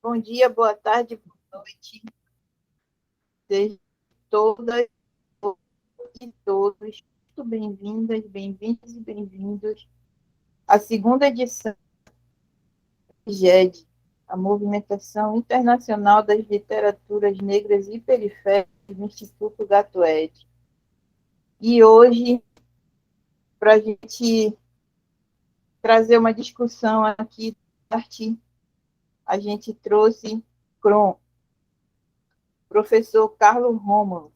Bom dia, boa tarde, boa noite. Sejam todas e todos muito bem-vindas, bem-vindos e bem-vindos à segunda edição do GED, a Movimentação Internacional das Literaturas Negras e Periféricas do Instituto Gatued. E hoje, para a gente trazer uma discussão aqui, a gente trouxe o professor Carlos Rômulo.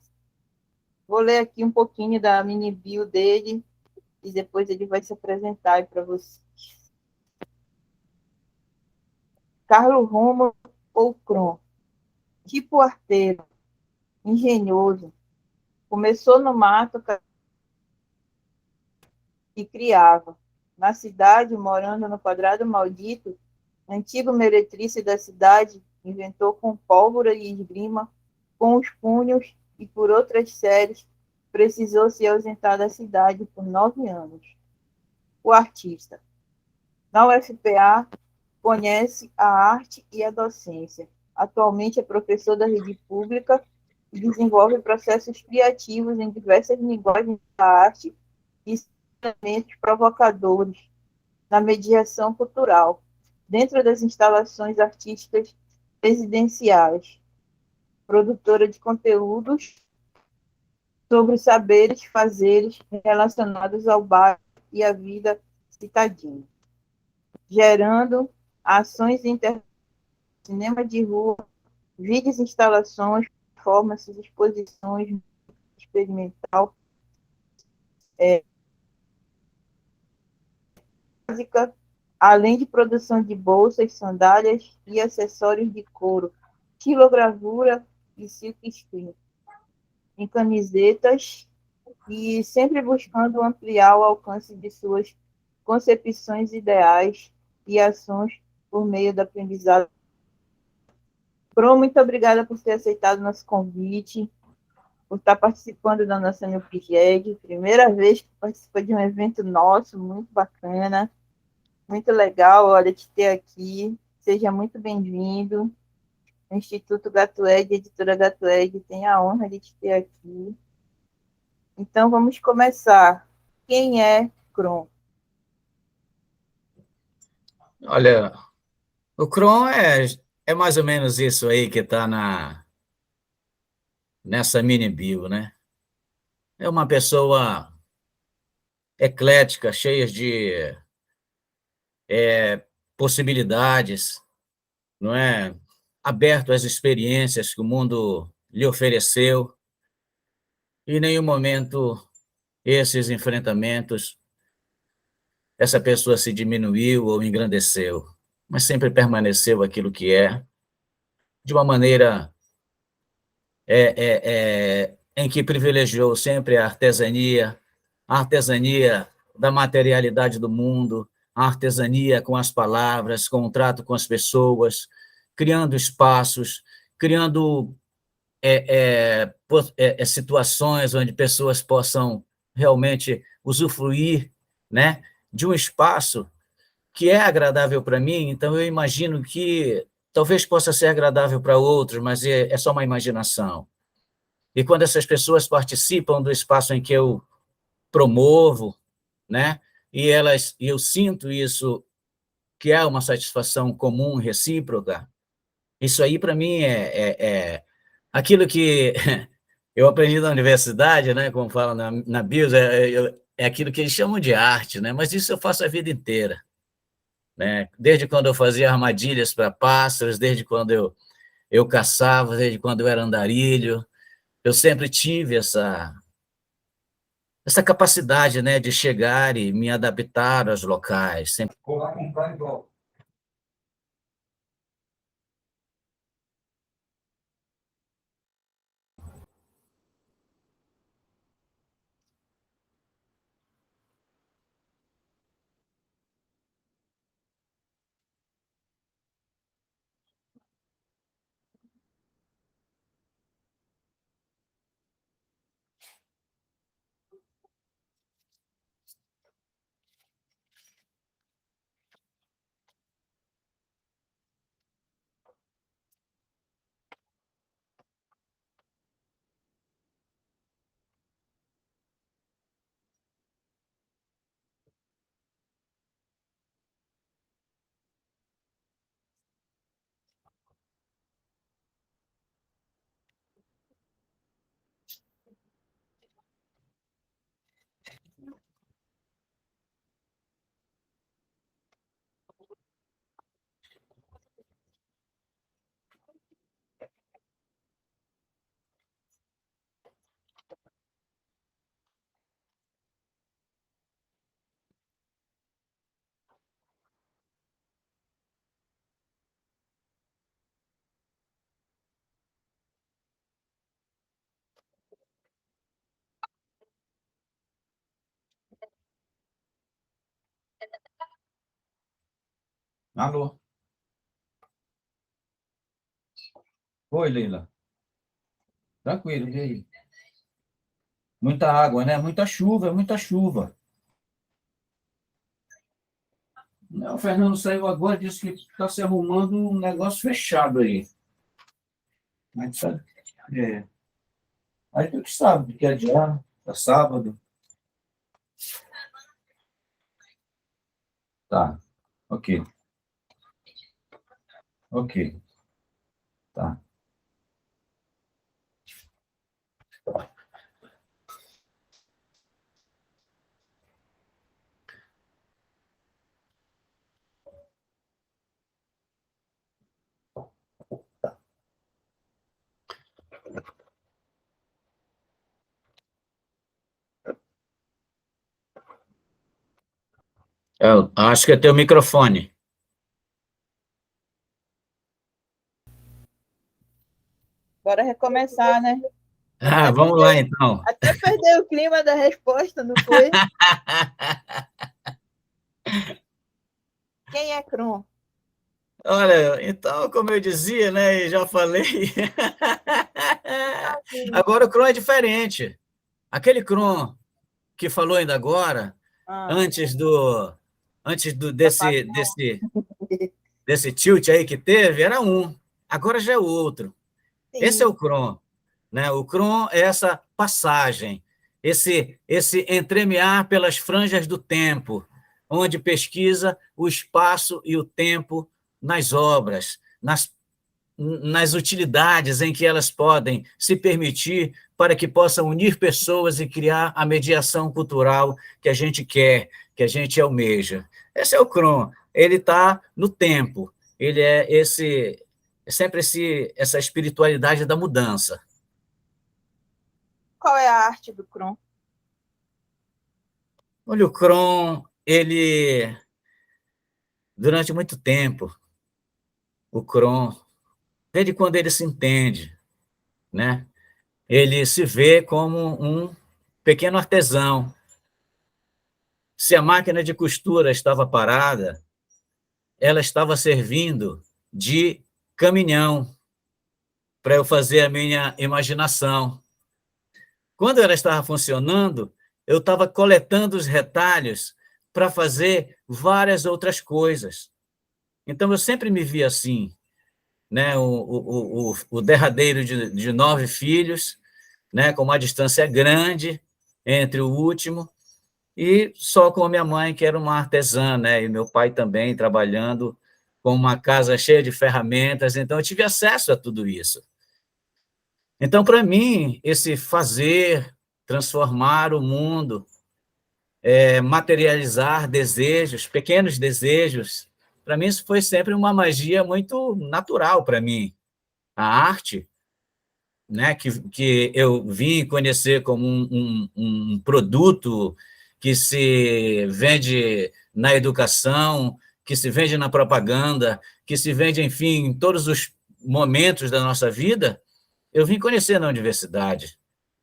Vou ler aqui um pouquinho da mini bio dele e depois ele vai se apresentar para você. Carlos Rômulo ou Kron, tipo arteiro, engenhoso, começou no mato e criava. Na cidade, morando no quadrado maldito, antigo meretriz da cidade, inventou com pólvora e esgrima, com os punhos e por outras séries, precisou se ausentar da cidade por 9 anos. O artista. Na UFPA, conhece a arte e a docência. Atualmente é professor da rede pública e desenvolve processos criativos em diversas linguagens da arte e experimentos provocadores na mediação cultural, dentro das instalações artísticas residenciais, produtora de conteúdos sobre os saberes, fazeres relacionados ao bairro e à vida citadina, gerando ações inter cinema de rua, vídeos, instalações, performances, exposições, experimental, básica, além de produção de bolsas, sandálias e acessórios de couro, quilogravura e silk screen, em camisetas e sempre buscando ampliar o alcance de suas concepções ideais e ações por meio da aprendizado. Pro, muito obrigada por ter aceitado nosso convite, por estar participando da nossa NUPGED, primeira vez que participa de um evento nosso, muito bacana, muito legal, olha, te ter aqui, seja muito bem-vindo. O Instituto Gatued, Editora Gatued, tem a honra de te ter aqui. Então, vamos começar. Quem é Kron? Olha, o Kron é mais ou menos isso aí que está nessa mini bio, né? É uma pessoa eclética, cheia de possibilidades, não é? Aberto às experiências que o mundo lhe ofereceu, e em nenhum momento esses enfrentamentos, essa pessoa se diminuiu ou engrandeceu, mas sempre permaneceu aquilo que é, de uma maneira em que privilegiou sempre a artesania da materialidade do mundo, a artesania com as palavras, com o trato com as pessoas, criando espaços, criando situações onde pessoas possam realmente usufruir, né, de um espaço que é agradável para mim. Então, eu imagino que talvez possa ser agradável para outros, mas é só uma imaginação. E quando essas pessoas participam do espaço em que eu promovo, né, e eu sinto isso, que é uma satisfação comum, recíproca, isso aí para mim é aquilo que eu aprendi na universidade, né, como fala na BIOS, é aquilo que eles chamam de arte, né, mas isso eu faço a vida inteira, né, desde quando eu fazia armadilhas para pássaros, desde quando eu caçava, desde quando eu era andarilho, eu sempre tive essa capacidade, né, de chegar e me adaptar aos locais. Sempre... Vou lá comprar e volto. Alô? Oi, Leila. Tranquilo, e aí? Muita água, né? Muita chuva, é muita chuva. Não, o Fernando saiu agora e disse que está se arrumando um negócio fechado aí. Mas sabe? É. Aí tu que sabe, que é dia, é sábado. Tá, ok, ok, tá. Eu acho que é teu microfone. Bora recomeçar, né? Ah, vamos lá então. Até perdeu o clima da resposta, não foi? Quem é Kron? Olha, então, como eu dizia, né, e já falei, agora o Cron é diferente. Aquele Cron que falou ainda agora, Ah, antes do, antes do desse, apagão. desse, desse tilt aí que teve, era um. Agora já é outro. Esse é Sim. o Cron, né? O Cron é essa passagem, esse entremear pelas franjas do tempo, onde pesquisa o espaço e o tempo nas obras, nas utilidades em que elas podem se permitir para que possam unir pessoas e criar a mediação cultural que a gente quer, que a gente almeja. Esse é o Cron, ele está no tempo, ele é sempre essa espiritualidade da mudança. Qual é a arte do Kron? Olha, o Cron, ele, durante muito tempo, o Cron, desde quando ele se entende, né? Ele se vê como um pequeno artesão. Se a máquina de costura estava parada, ela estava servindo de caminhão para eu fazer a minha imaginação. Quando ela estava funcionando, eu estava coletando os retalhos para fazer várias outras coisas. Então, eu sempre me vi assim, né? O derradeiro de 9 filhos, né? Com uma distância grande entre o último, e só com a minha mãe, que era uma artesã, né? E meu pai também trabalhando com uma casa cheia de ferramentas, então eu tive acesso a tudo isso. Então, para mim, esse fazer, transformar o mundo, materializar desejos, pequenos desejos, para mim isso foi sempre uma magia muito natural para mim. A arte, né, que eu vim conhecer como um produto que se vende na educação, que se vende na propaganda, que se vende, enfim, em todos os momentos da nossa vida, eu vim conhecer na universidade.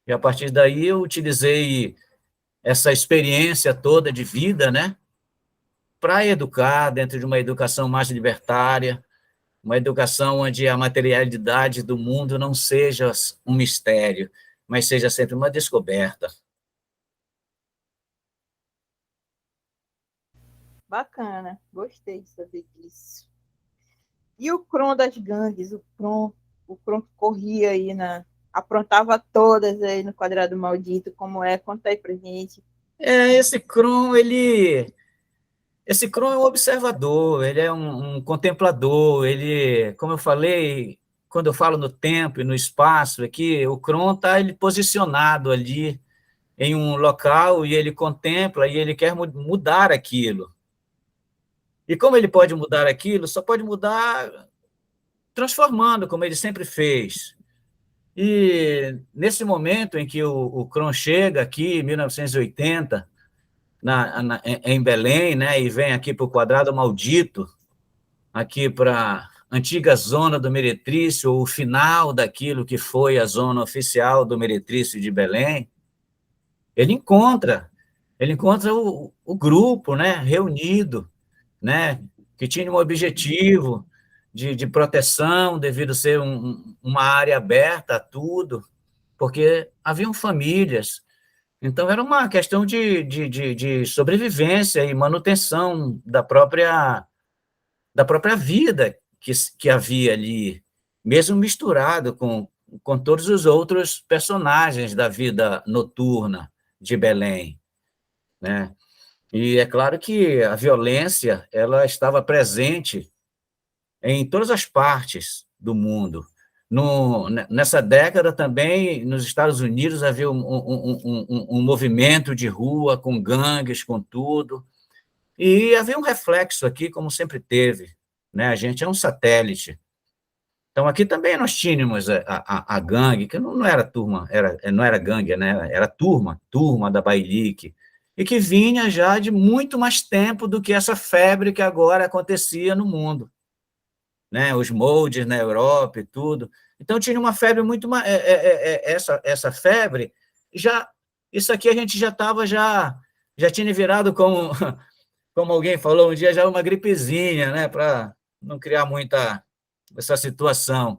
E, a partir daí, eu utilizei essa experiência toda de vida, né, para educar dentro de uma educação mais libertária, uma educação onde a materialidade do mundo não seja um mistério, mas seja sempre uma descoberta. Bacana, gostei de saber disso. E o Kron das gangues, o Kron que corria aí aprontava todas aí no quadrado maldito, como é? Conta aí pra gente. Esse Kron é um observador, ele é um contemplador, ele, como eu falei, quando eu falo no tempo e no espaço aqui, o Kron está ele posicionado ali em um local e ele contempla e ele quer mudar aquilo. E como ele pode mudar aquilo? Só pode mudar transformando, como ele sempre fez. E nesse momento em que o Kron chega aqui, em 1980, em Belém, né, e vem aqui para o Quadrado Maldito, aqui para a antiga zona do Meretrício, ou o final daquilo que foi a zona oficial do Meretrício de Belém, ele encontra ele encontra o grupo, né, reunido, né, que tinha um objetivo de proteção, devido ser uma área aberta a tudo, porque haviam famílias. Então, era uma questão de sobrevivência e manutenção da própria vida que havia ali, mesmo misturado com todos os outros personagens da vida noturna de Belém, né? E é claro que a violência ela estava presente em todas as partes do mundo. Nessa década também, nos Estados Unidos, havia um movimento de rua com gangues, com tudo, e havia um reflexo aqui, como sempre teve, né? A gente é um satélite. Então, aqui também nós tínhamos a gangue, que não era turma, não era gangue, né? Era turma da Bailique, e que vinha já de muito mais tempo do que essa febre que agora acontecia no mundo, né? Os moldes na Europa e tudo. Então, tinha uma febre muito mais. Essa febre, já, isso aqui a gente já tinha virado como alguém falou um dia, já uma gripezinha, né? Para não criar muita essa situação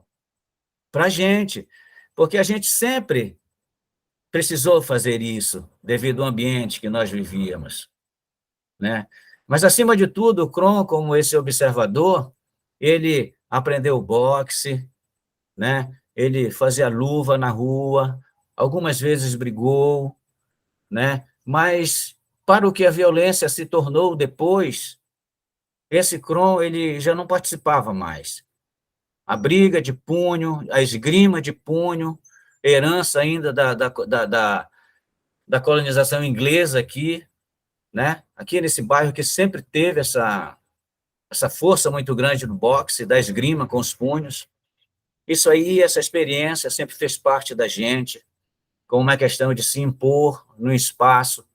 para a gente, porque a gente sempre precisou fazer isso devido ao ambiente que nós vivíamos, né? Mas, acima de tudo, o Kron, como esse observador, ele aprendeu boxe, né? Ele fazia luva na rua, algumas vezes brigou, né? Mas, para o que a violência se tornou depois, esse Kron ele já não participava mais. A briga de punho, a esgrima de punho, herança ainda da colonização inglesa aqui, né? Aqui nesse bairro que sempre teve essa força muito grande no boxe, da esgrima com os punhos. Isso aí, essa experiência sempre fez parte da gente, como uma questão de se impor no espaço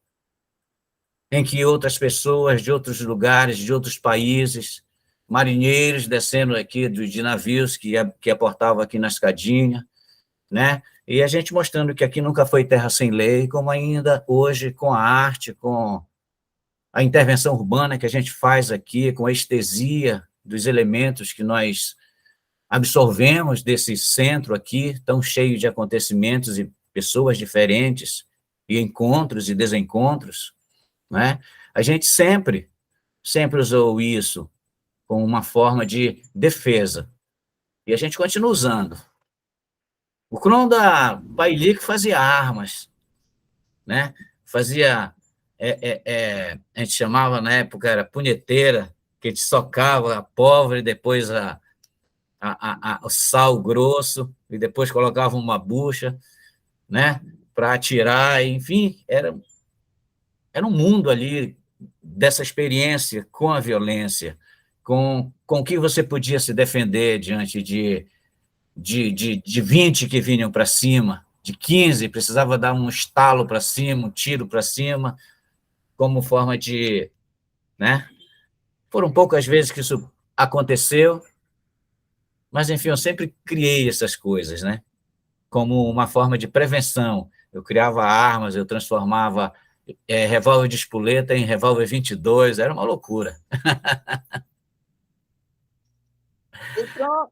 em que outras pessoas de outros lugares, de outros países, marinheiros descendo aqui de navios que aportavam aqui na escadinha, né? E a gente mostrando que aqui nunca foi terra sem lei, como ainda hoje com a arte, com a intervenção urbana que a gente faz aqui, com a estesia dos elementos que nós absorvemos desse centro aqui, tão cheio de acontecimentos e pessoas diferentes, e encontros e desencontros, né? A gente sempre usou isso como uma forma de defesa, e a gente continua usando. O Kron da Bailique fazia armas, né? Fazia, a gente chamava na época, era punheteira, que a gente socava a pólvora e depois o sal grosso, e depois colocava uma bucha, né? Para atirar, enfim, era um mundo ali dessa experiência com a violência, com o que você podia se defender diante de 20 que vinham para cima, de 15, precisava dar um estalo para cima, um tiro para cima, como forma de, né? Foram poucas vezes que isso aconteceu, mas, enfim, eu sempre criei essas coisas, né? Como uma forma de prevenção. Eu criava armas, eu transformava revólver de espoleta em revólver 22, era uma loucura. Então,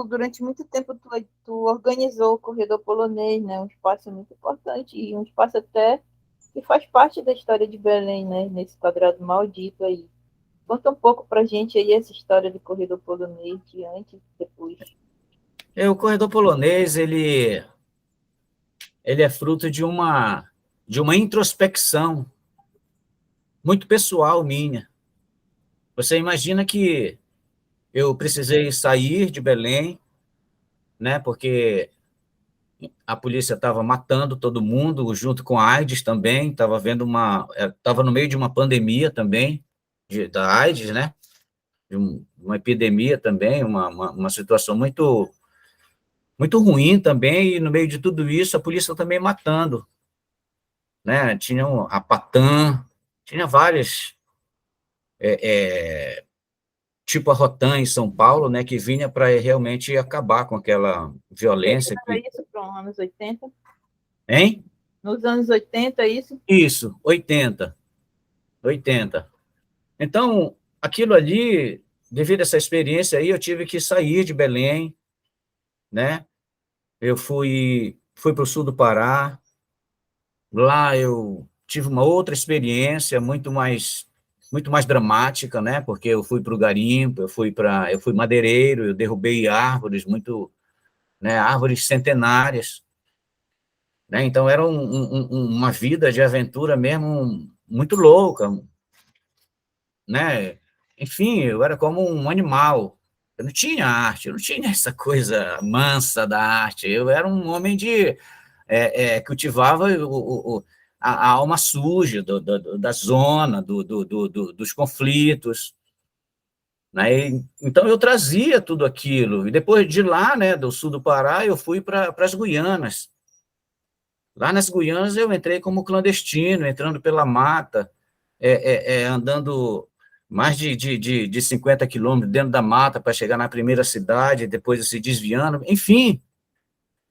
durante muito tempo, tu organizou o Corredor Polonês, né? Um espaço muito importante e um espaço até que faz parte da história de Belém, né? Nesse quadrado maldito aí. Conta um pouco pra gente aí essa história do Corredor Polonês, de antes e depois. O corredor polonês, ele é fruto de uma introspecção muito pessoal minha. Você imagina que eu precisei sair de Belém, né, porque a polícia estava matando todo mundo, junto com a AIDS também, estava no meio de uma pandemia também, da AIDS, né, de uma epidemia também, uma situação muito, muito ruim também, e no meio de tudo isso, a polícia também matando, né, tinha a Patam, tinha várias, tipo a Rotan em São Paulo, né, que vinha para realmente acabar com aquela Que violência era que... isso para os anos 80? Hein? Nos anos 80, isso? Isso, 80, 80. Então, aquilo ali, devido a essa experiência aí, eu tive que sair de Belém, né? Eu fui para o sul do Pará, lá eu tive uma outra experiência muito mais dramática, né? Porque eu fui para o garimpo, eu fui madeireiro, eu derrubei árvores muito, né? Árvores centenárias, né? Então era uma vida de aventura mesmo muito louca, né? Enfim, eu era como um animal. Eu não tinha arte, eu não tinha essa coisa mansa da arte. Eu era um homem cultivava a alma suja da zona, dos conflitos, né? Então eu trazia tudo aquilo. E depois de lá, né, do sul do Pará, eu fui para as Guianas. Lá nas Guianas eu entrei como clandestino, entrando pela mata, andando mais de 50 quilômetros dentro da mata para chegar na primeira cidade, depois se desviando. Enfim,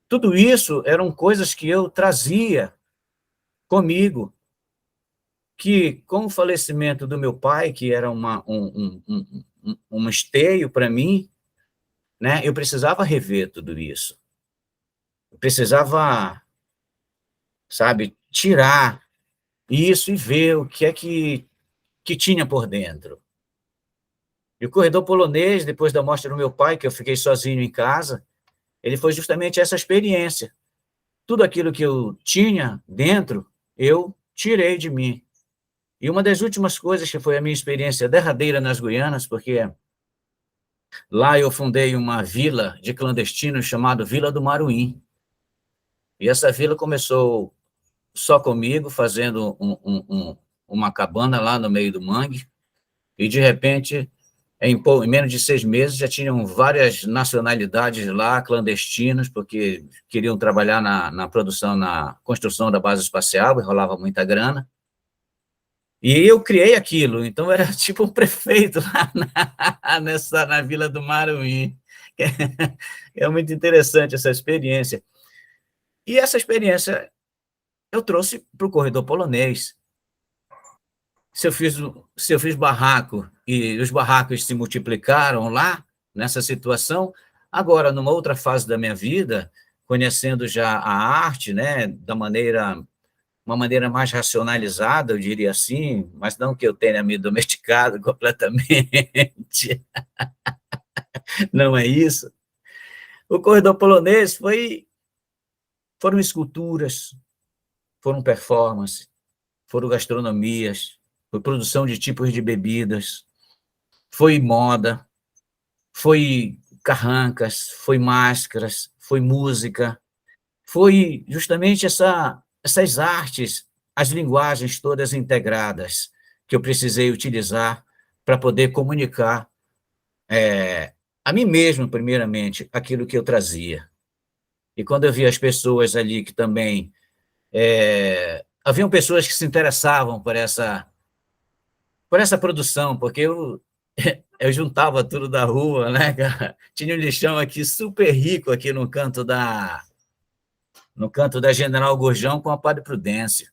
tudo isso eram coisas que eu trazia comigo, que com o falecimento do meu pai, que era um esteio para mim, né, eu precisava rever tudo isso. Eu precisava, sabe, tirar isso e ver o que é que tinha por dentro. E o corredor polonês, depois da morte do meu pai, que eu fiquei sozinho em casa, ele foi justamente essa experiência. Tudo aquilo que eu tinha dentro, eu tirei de mim. E uma das últimas coisas que foi a minha experiência derradeira nas Guianas, porque lá eu fundei uma vila de clandestinos chamada Vila do Maruim. E essa vila começou só comigo, fazendo uma cabana lá no meio do mangue, e de repente em menos de 6 meses, já tinham várias nacionalidades lá, clandestinos, porque queriam trabalhar na produção, na construção da base espacial, e rolava muita grana. E eu criei aquilo, então era tipo um prefeito lá na Vila do Maruim. É muito interessante essa experiência. E essa experiência eu trouxe para o corredor polonês. Se eu fiz barraco e os barracos se multiplicaram lá, nessa situação, agora, numa outra fase da minha vida, conhecendo já a arte, né, uma maneira mais racionalizada, eu diria assim, mas não que eu tenha me domesticado completamente, não é isso. O corredor polonês foram esculturas, foram performances, foram gastronomias, foi produção de tipos de bebidas, foi moda, foi carrancas, foi máscaras, foi música, foi justamente essas artes, as linguagens todas integradas que eu precisei utilizar para poder comunicar a mim mesmo, primeiramente, aquilo que eu trazia. E quando eu vi as pessoas ali que também... haviam pessoas que se interessavam por essa produção, porque eu juntava tudo da rua, né, cara? Tinha um lixão aqui super rico aqui no canto da General Gurjão com a Padre Prudêncio.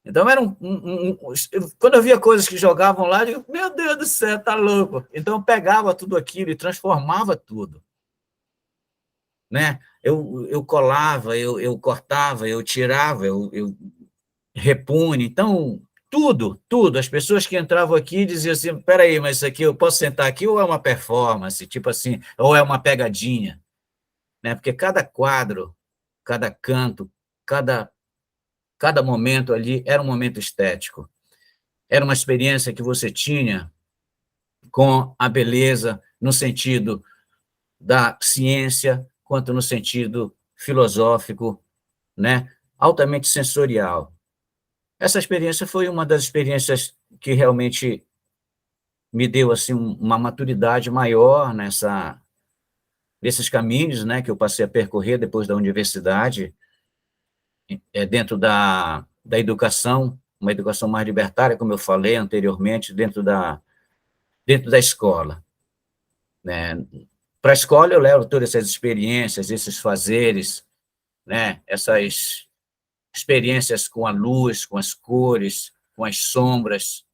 Então, quando eu via coisas que jogavam lá, eu digo, meu Deus do céu, tá louco. Então, eu pegava tudo aquilo e transformava tudo. Né? Eu colava, eu cortava, eu tirava, eu repunha. Então, tudo. As pessoas que entravam aqui diziam assim, peraí, mas isso aqui eu posso sentar aqui ou é uma performance? Tipo assim, ou é uma pegadinha? Né? Porque cada quadro, cada canto, cada momento ali era um momento estético. Era uma experiência que você tinha com a beleza no sentido da ciência, quanto no sentido filosófico, né? Altamente sensorial. Essa experiência foi uma das experiências que realmente me deu assim uma maturidade maior nesses caminhos, né, que eu passei a percorrer depois da universidade, dentro da educação, uma educação mais libertária, como eu falei anteriormente, dentro da escola. Né? Para a escola eu levo todas essas experiências, esses fazeres, né? experiências com a luz, com as cores, com as sombras,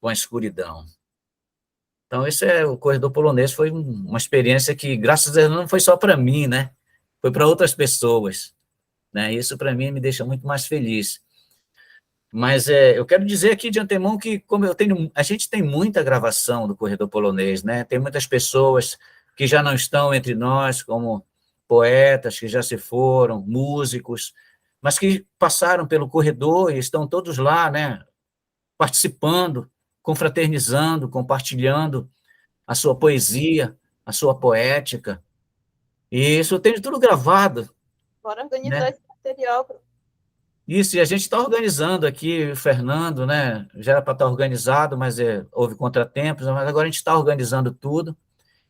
com a escuridão. Então, o Corredor Polonês foi uma experiência que, graças a Deus, não foi só para mim, né? Foi para outras pessoas, né? Isso, para mim, me deixa muito mais feliz. Mas eu quero dizer aqui de antemão que, como a gente tem muita gravação do Corredor Polonês, né? Tem muitas pessoas que já não estão entre nós, como poetas que já se foram, músicos, mas que passaram pelo corredor e estão todos lá, né? Participando, confraternizando, compartilhando a sua poesia, a sua poética. E isso eu tenho tudo gravado, Bora organizar né? esse material. Isso, e a gente está organizando aqui, o Fernando, né? Já era para estar organizado, mas houve contratempos, mas agora a gente está organizando tudo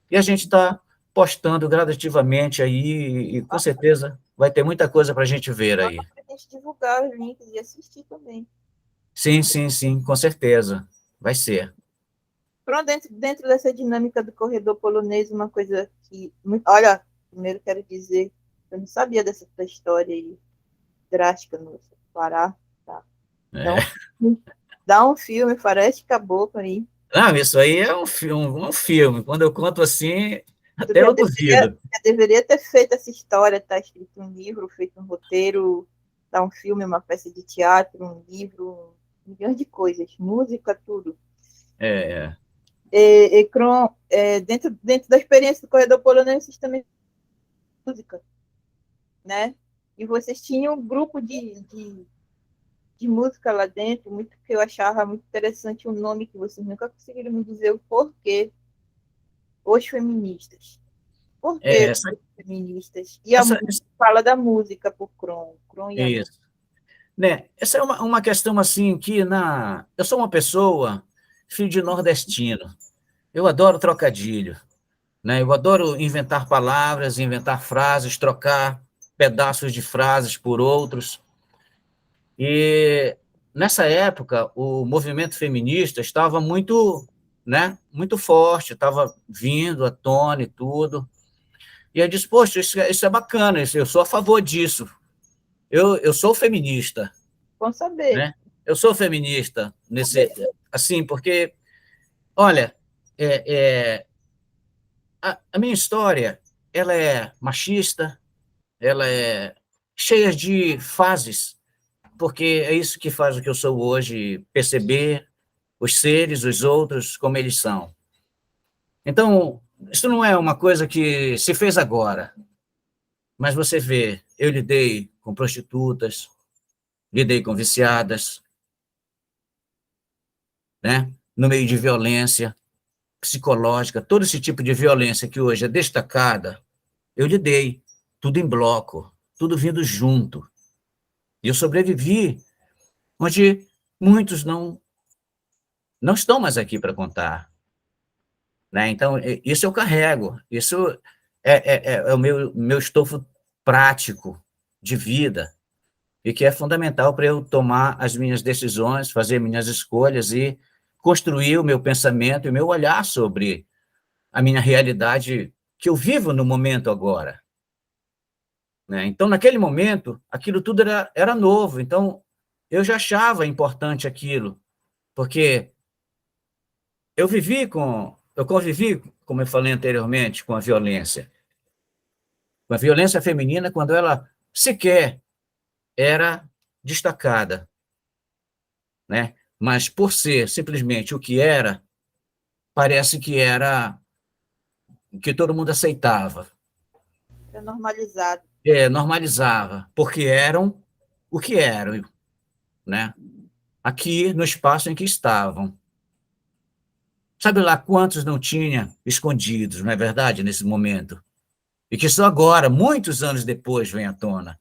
e a gente está postando gradativamente aí, e com certeza vai ter muita coisa para a gente ver aí. Para a gente divulgar os links e assistir também. Sim, sim, sim, com certeza. Vai ser. Pronto, dentro dessa dinâmica do corredor polonês, uma coisa que. Olha, primeiro quero dizer, eu não sabia dessa história aí, drástica no Pará. Tá? É. Então, dá um filme, Faroeste Caboclo aí. Não, isso aí é um filme. Quando eu conto assim, Tu até eu duvido. já deveria ter feito essa história, tá escrito um livro, feito um roteiro, tá um filme, uma peça de teatro, um livro, um milhão de coisas, música, tudo. É, Dentro da experiência do Corredor Polonês, vocês também música, né? E vocês tinham um grupo de música lá dentro, muito que eu achava muito interessante o nome que vocês nunca conseguiram me dizer o porquê. Os feministas. Por que essa, os feministas? E a essa, música fala da música por Kron, Kron e a música. isso. Né? Essa é uma questão assim que eu sou uma pessoa, filho de nordestino. Eu adoro trocadilho, né? Eu adoro inventar palavras, inventar frases, trocar pedaços de frases por outros. E nessa época, o movimento feminista estava muito, né, muito forte, estava vindo à tona e tudo. E eu disse, poxa, isso é bacana, eu sou a favor disso. Eu sou feminista, Bom saber. né? Eu sou feminista assim, porque, olha, é, é, a minha história, ela é machista, ela é cheia de fases, porque é isso que faz o que eu sou hoje, perceber os seres, os outros, como eles são. Então, isso não é uma coisa que se fez agora, mas você vê, eu lidei com prostitutas, lidei com viciadas, né? No meio de violência psicológica, todo esse tipo de violência que hoje é destacada, eu lidei, tudo em bloco, tudo vindo junto. E eu sobrevivi, onde muitos não estão mais aqui para contar. Né? Então, isso eu carrego, isso é o meu estofo prático de vida, e que é fundamental para eu tomar as minhas decisões, fazer minhas escolhas e construir o meu pensamento e o meu olhar sobre a minha realidade que eu vivo no momento agora. Né? Então, naquele momento, aquilo tudo era novo, então eu já achava importante aquilo, porque eu convivi, como eu falei anteriormente, com a violência feminina quando ela sequer era destacada, né? Mas por ser simplesmente o que era, parece que todo mundo aceitava, É normalizado. normalizava, porque eram o que eram, né? Aqui no espaço em que estavam. Sabe lá quantos não tinha escondidos, não é verdade, nesse momento? E que só agora, muitos anos depois, vem à tona.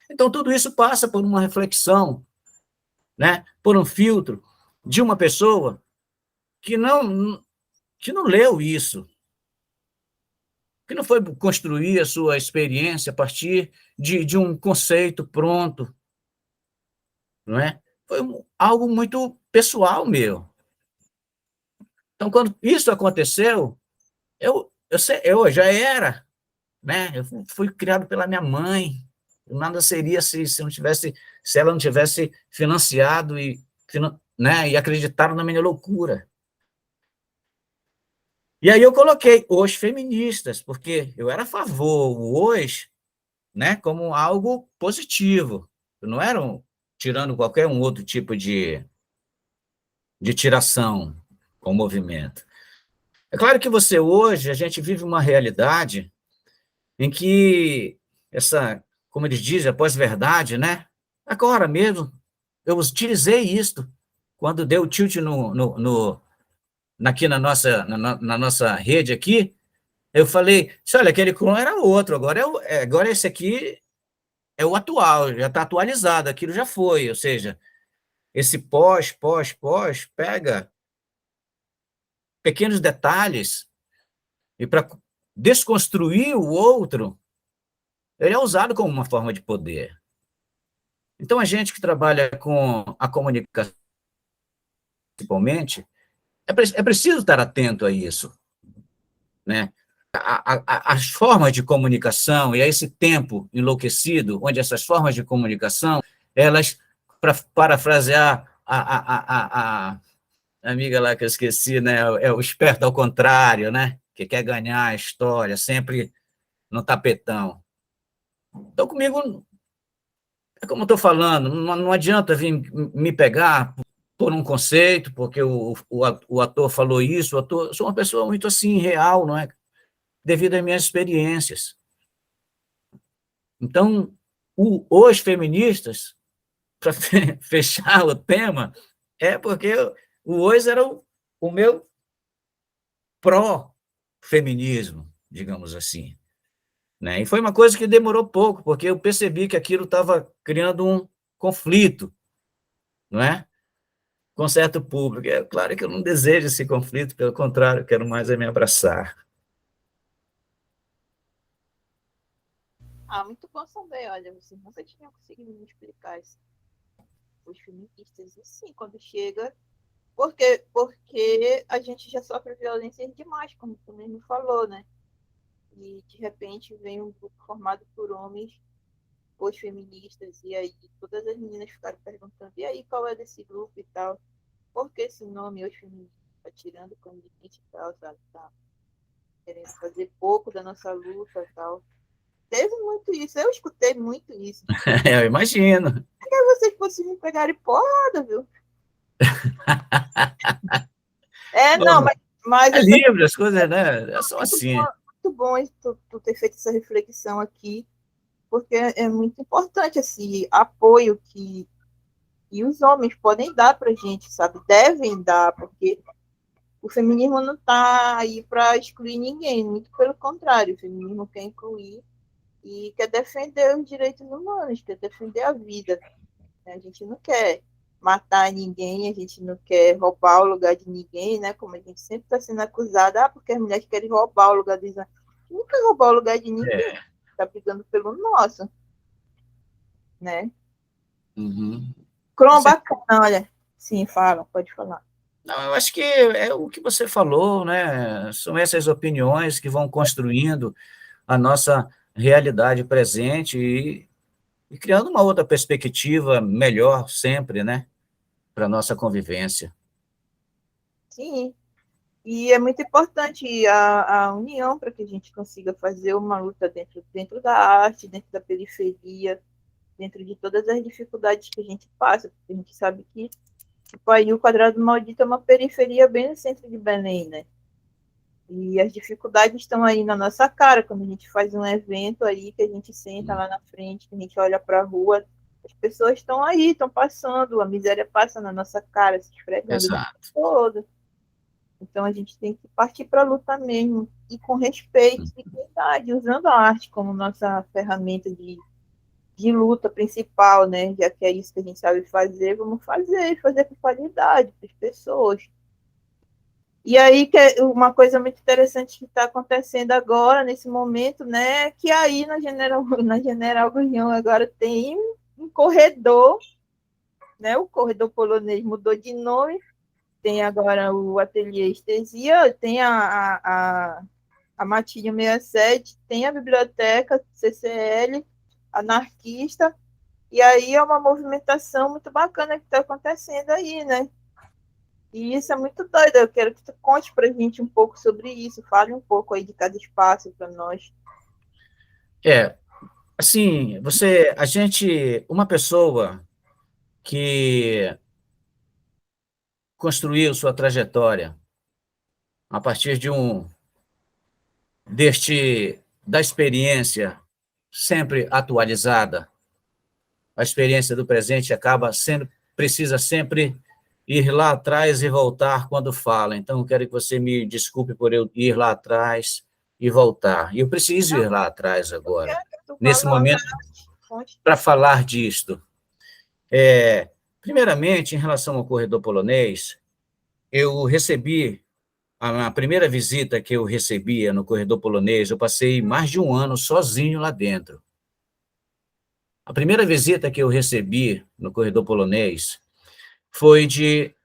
Então, tudo isso passa por uma reflexão, né? Por um filtro de uma pessoa que não leu isso, que não foi construir a sua experiência a partir de um conceito pronto, não é? Foi algo muito pessoal meu. Então, quando isso aconteceu, eu já era, né? Eu fui criado pela minha mãe, nada seria se não tivesse, se ela não tivesse financiado né, e acreditado na minha loucura. E aí eu coloquei os feministas, porque eu era a favor, o os, né, como algo positivo. Eu não era tirando qualquer um outro tipo de tiração com o movimento. É claro que você hoje, a gente vive uma realidade em que essa, como eles dizem, a pós-verdade, né? Agora mesmo, eu utilizei isto quando deu tilt aqui na nossa rede aqui, eu falei, olha, aquele clone era outro, agora esse aqui é o atual, já está atualizado, aquilo já foi, ou seja, esse pós, pega pequenos detalhes e para desconstruir o outro, ele é usado como uma forma de poder. Então, a gente que trabalha com a comunicação, principalmente, é preciso estar atento a isso, né? As formas de comunicação e a esse tempo enlouquecido, onde essas formas de comunicação, elas, para parafrasear a amiga lá que eu esqueci, né? É o esperto ao contrário, né? Que quer ganhar a história, sempre no tapetão. Então, comigo, é como eu estou falando, não adianta vir me pegar por um conceito, porque o ator falou isso, eu sou uma pessoa muito assim, real, não é? Devido às minhas experiências. Então, os feministas, para fechar o tema, é porque o hoje era o meu pró-feminismo, digamos assim. Né? E foi uma coisa que demorou pouco, porque eu percebi que aquilo estava criando um conflito, não é? Com certo público. É claro que eu não desejo esse conflito, pelo contrário, eu quero mais é me abraçar. Muito bom saber. Olha, você nunca tinha conseguido me explicar isso. Os feministas, e sim, quando chega. Porque a gente já sofre violência demais, como tu mesmo falou, né? E de repente vem um grupo formado por homens, os feministas, e aí todas as meninas ficaram perguntando: e aí, qual é desse grupo e tal? Por que esse nome, os feministas? Tá tirando com a gente e tal, sabe? Tá querendo fazer pouco da nossa luta e tal. Teve muito isso, eu escutei muito isso. Eu imagino. Que vocês fossem me pegarem porrada, viu? Não, Bom, mas é eu sei que livre, as coisas, né? São é assim. muito bom tu ter feito essa reflexão aqui, porque é muito importante esse apoio que os homens podem dar para a gente, sabe? Devem dar, porque o feminismo não está aí para excluir ninguém, muito pelo contrário, o feminismo quer incluir e quer defender os direitos humanos, quer defender a vida. Né? A gente não quer matar ninguém, a gente não quer roubar o lugar de ninguém, né? Como a gente sempre está sendo acusada, porque as mulheres querem roubar o lugar dos homens. Nunca roubar o lugar de ninguém, É. está brigando pelo nosso, né? Uhum. Crom bacana, olha. Sim, fala, pode falar. Não, eu acho que é o que você falou, né? São essas opiniões que vão construindo a nossa realidade presente e criando uma outra perspectiva melhor sempre, né? Para a nossa convivência. Sim, e é muito importante a união para que a gente consiga fazer uma luta dentro da arte, dentro da periferia, dentro de todas as dificuldades que a gente passa, porque a gente sabe que tipo, aí o Quadrado Maldito é uma periferia bem no centro de Belém, né? E as dificuldades estão aí na nossa cara, quando a gente faz um evento aí, que a gente senta lá na frente, que a gente olha para a rua, as pessoas estão aí, estão passando, a miséria passa na nossa cara, se esfregando o dia Exato. todo. Então a gente tem que partir para a luta mesmo, e com respeito e dignidade, usando a arte como nossa ferramenta de luta principal, né? Já que é isso que a gente sabe fazer, vamos fazer, e fazer com qualidade para as pessoas. E aí, que é uma coisa muito interessante que está acontecendo agora, nesse momento, né? Que aí na General Guion agora tem um corredor, né? O corredor polonês mudou de nome, tem agora o Ateliê Estesia, tem a Matilha 67, tem a Biblioteca CCL, anarquista, e aí é uma movimentação muito bacana que está acontecendo aí, né? E isso é muito doido. Eu quero que tu conte para a gente um pouco sobre isso, fale um pouco aí de cada espaço para nós. Assim, uma pessoa que construiu sua trajetória a partir da experiência sempre atualizada, a experiência do presente precisa sempre ir lá atrás e voltar quando fala. Então, eu quero que você me desculpe por eu ir lá atrás e voltar. E eu preciso ir lá atrás Eu agora, quero que tu nesse fale à momento, vontade. para falar disto. Primeiramente, em relação ao corredor polonês, eu recebi, a primeira visita que eu recebia no corredor polonês, eu passei mais de um ano sozinho lá dentro. A primeira visita que eu recebi no corredor polonês foi de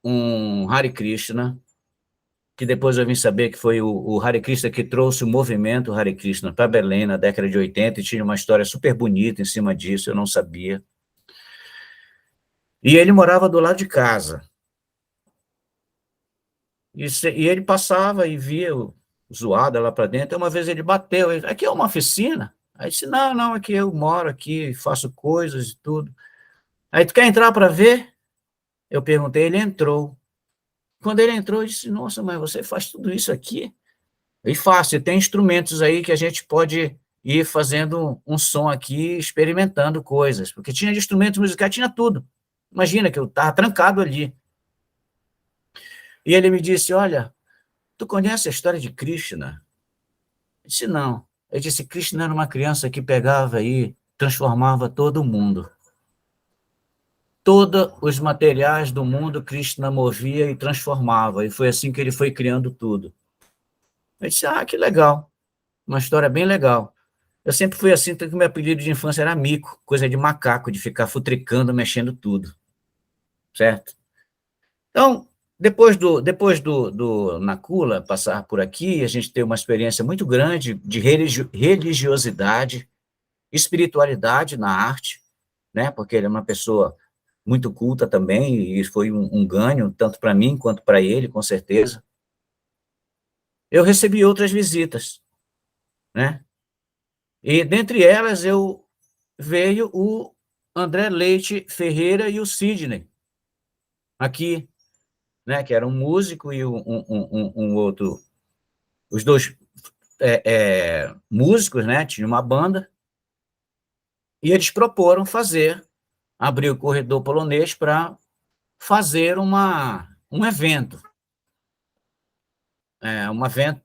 um Hare Krishna, que depois eu vim saber que foi o Hare Krishna que trouxe o movimento Hare Krishna para Belém na década de 80, e tinha uma história super bonita em cima disso, eu não sabia. E ele morava do lado de casa. E ele passava e via o zoada lá para dentro. Uma vez ele bateu, aqui é uma oficina? Aí disse, não, não, aqui eu moro aqui, faço coisas e tudo. Aí, tu quer entrar para ver? Eu perguntei, ele entrou. Quando ele entrou, eu disse, nossa, mas você faz tudo isso aqui? E fácil, tem instrumentos aí que a gente pode ir fazendo um som aqui, experimentando coisas, porque tinha de instrumentos musicais, tinha tudo. Imagina que eu estava trancado ali. E ele me disse, olha, tu conhece a história de Krishna? Eu disse, não. Ele disse, Krishna era uma criança que pegava e transformava todo mundo. Todos os materiais do mundo, Krishna movia e transformava, e foi assim que ele foi criando tudo. Eu disse, que legal, uma história bem legal. Eu sempre fui assim, tanto que meu apelido de infância era mico, coisa de macaco, de ficar futricando, mexendo tudo, certo? Então, depois do Nakula passar por aqui, a gente teve uma experiência muito grande de religiosidade, espiritualidade na arte, né? Porque ele é uma pessoa muito culta também, e foi um ganho, tanto para mim quanto para ele, com certeza. Eu recebi outras visitas, né? E dentre elas veio o André Leite Ferreira e o Sidney, aqui, né? Que era um músico e um outro, os dois músicos, né? Tinha uma banda, e eles proporam abrir o corredor polonês para fazer um evento.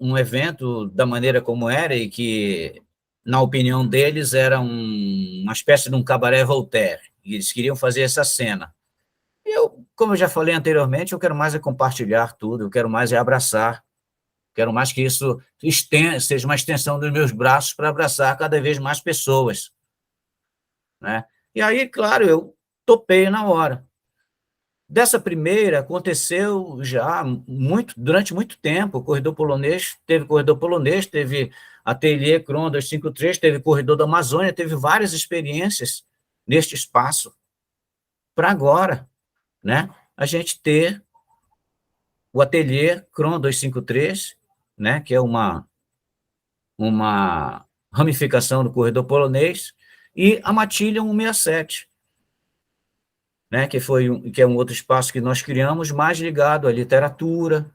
Um evento da maneira como era, e que, na opinião deles, era uma espécie de um cabaré Voltaire, e eles queriam fazer essa cena. Como eu já falei anteriormente, eu quero mais compartilhar tudo, eu quero mais abraçar, quero mais que isso seja uma extensão dos meus braços para abraçar cada vez mais pessoas, né? E aí, claro, eu topei na hora. Dessa primeira, aconteceu já durante muito tempo. Corredor polonês, teve Ateliê Kron 253, teve Corredor da Amazônia, teve várias experiências neste espaço. Para agora, né, a gente ter o Ateliê Kron 253, né, que é uma ramificação do Corredor polonês, e a Matilha 167, né, que é um outro espaço que nós criamos, mais ligado à literatura,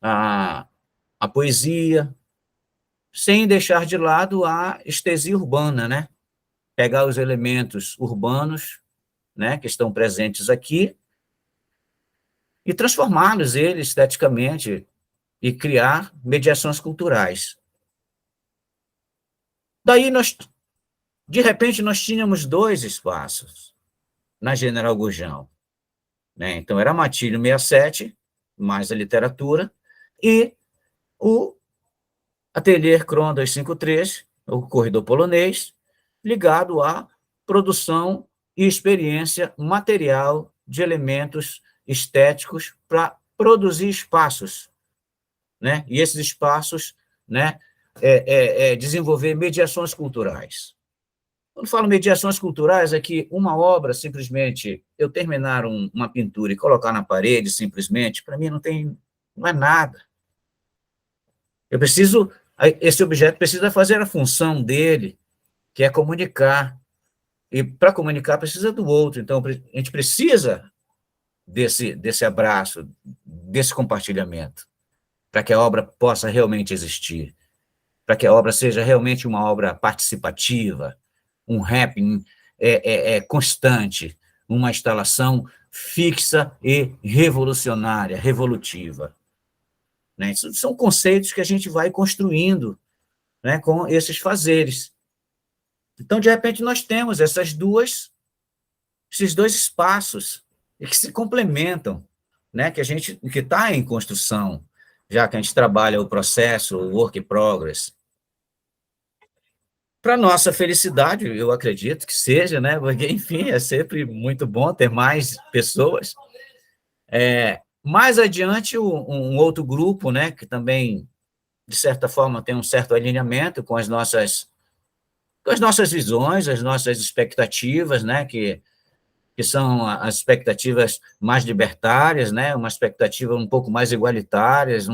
à poesia, sem deixar de lado a estesia urbana, né? Pegar os elementos urbanos, né, que estão presentes aqui, e transformá-los esteticamente, e criar mediações culturais. Daí, de repente, nós tínhamos dois espaços na General Gurjão, né? Então, era a Matilha 67, mais a literatura, e o Ateliê Kron 253, o corredor polonês, ligado à produção e experiência material de elementos estéticos para produzir espaços, né? E esses espaços, né, desenvolver mediações culturais. Quando falo mediações culturais, é que uma obra, simplesmente, eu terminar uma pintura e colocar na parede, simplesmente, para mim não é nada. Esse objeto precisa fazer a função dele, que é comunicar. E para comunicar precisa do outro. Então, a gente precisa desse abraço, desse compartilhamento, para que a obra possa realmente existir, para que a obra seja realmente uma obra participativa, um happening constante, uma instalação fixa e revolucionária, revolutiva. Né? Isso são conceitos que a gente vai construindo, né, com esses fazeres. Então, de repente, nós temos esses dois espaços que se complementam, né, que está em construção, já que a gente trabalha o processo, o work in progress. Para nossa felicidade, eu acredito que seja, né, porque, enfim, é sempre muito bom ter mais pessoas. Mais adiante, um outro grupo, né, que também, de certa forma, tem um certo alinhamento com as nossas visões, as nossas expectativas, né, que são as expectativas mais libertárias, né, uma expectativa um pouco mais igualitárias,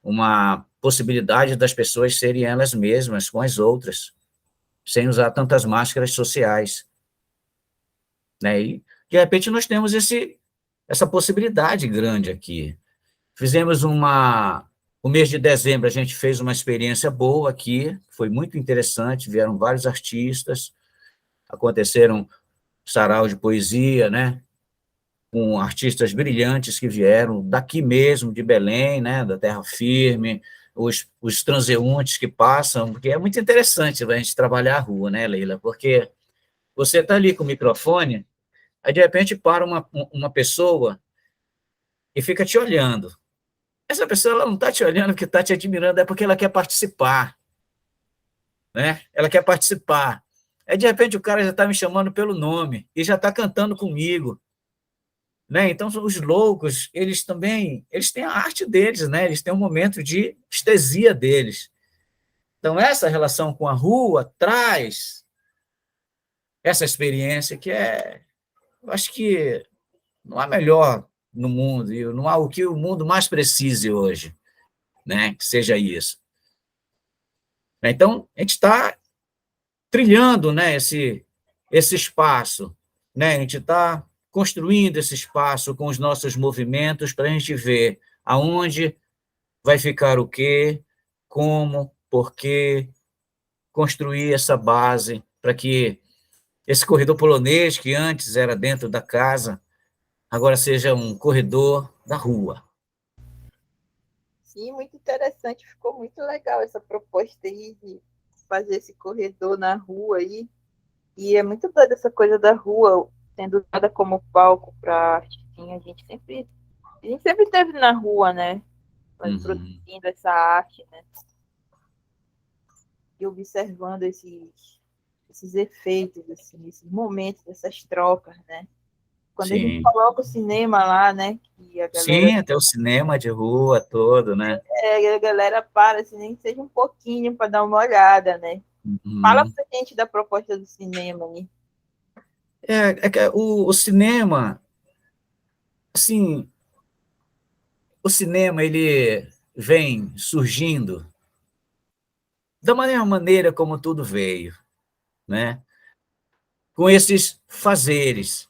uma possibilidade das pessoas serem elas mesmas com as outras, sem usar tantas máscaras sociais. Né? E, de repente, nós temos essa possibilidade grande aqui. O mês de dezembro, a gente fez uma experiência boa aqui, foi muito interessante, vieram vários artistas, aconteceram sarau de poesia, né, com artistas brilhantes que vieram daqui mesmo, de Belém, né, da Terra Firme, os transeuntes que passam, porque é muito interessante a gente trabalhar a rua, né, Leila, porque você está ali com o microfone, aí de repente para uma pessoa e fica te olhando. Essa pessoa ela não está te olhando porque está te admirando, é porque ela quer participar, né? Ela quer participar. Aí, de repente, o cara já está me chamando pelo nome e já está cantando comigo. Né? Então, os loucos, eles têm a arte deles, né? Eles têm um momento de estesia deles. Então, essa relação com a rua traz essa experiência eu acho que não há melhor no mundo, e não há o que o mundo mais precise hoje, né? Que seja isso. Então, a gente está trilhando, né, esse espaço, né? A gente está construindo esse espaço com os nossos movimentos para a gente ver aonde vai ficar o quê, como, por quê, construir essa base para que esse corredor polonês, que antes era dentro da casa, agora seja um corredor da rua. Sim, muito interessante, ficou muito legal essa proposta aí de fazer esse corredor na rua aí. E é muito doida essa coisa da rua, sendo nada como palco para arte. Sim, a gente sempre esteve na rua, né? Produzindo essa arte, né? E observando esses efeitos, assim, esses momentos, essas trocas, né? Quando a gente Sim. coloca o cinema lá, né? Que a galera, Sim, até o cinema de rua todo, né? a galera para, assim, nem que seja um pouquinho para dar uma olhada, né? Fala pra gente da proposta do cinema aí. Que o cinema, assim, o cinema, ele vem surgindo da mesma maneira como tudo veio, né? Com esses fazeres.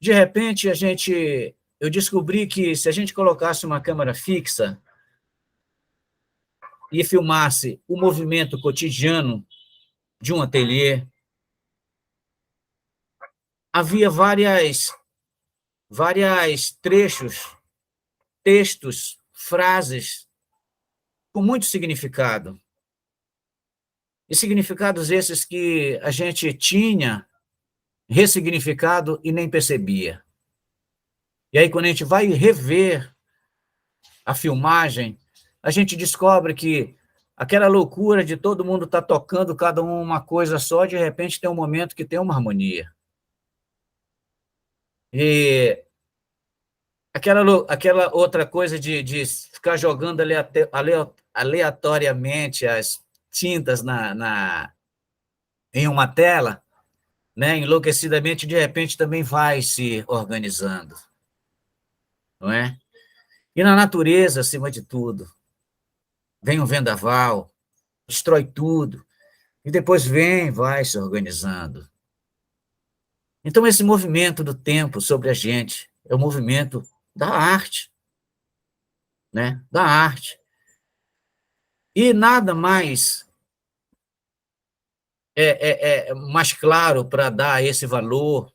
De repente, eu descobri que se a gente colocasse uma câmera fixa e filmasse o movimento cotidiano de um ateliê, havia várias trechos, textos, frases com muito significado. E significados esses que a gente tinha ressignificado e nem percebia. E aí, quando a gente vai rever a filmagem, a gente descobre que aquela loucura de todo mundo estar tocando cada um uma coisa só, de repente tem um momento que tem uma harmonia. E aquela outra coisa de ficar jogando aleatoriamente as tintas em uma tela, né, enlouquecidamente, de repente também vai se organizando, não é? E na natureza, acima de tudo, vem um vendaval, destrói tudo, e depois vai se organizando. Então, esse movimento do tempo sobre a gente é o movimento da arte, né? Da arte. E nada mais mais claro para dar esse valor,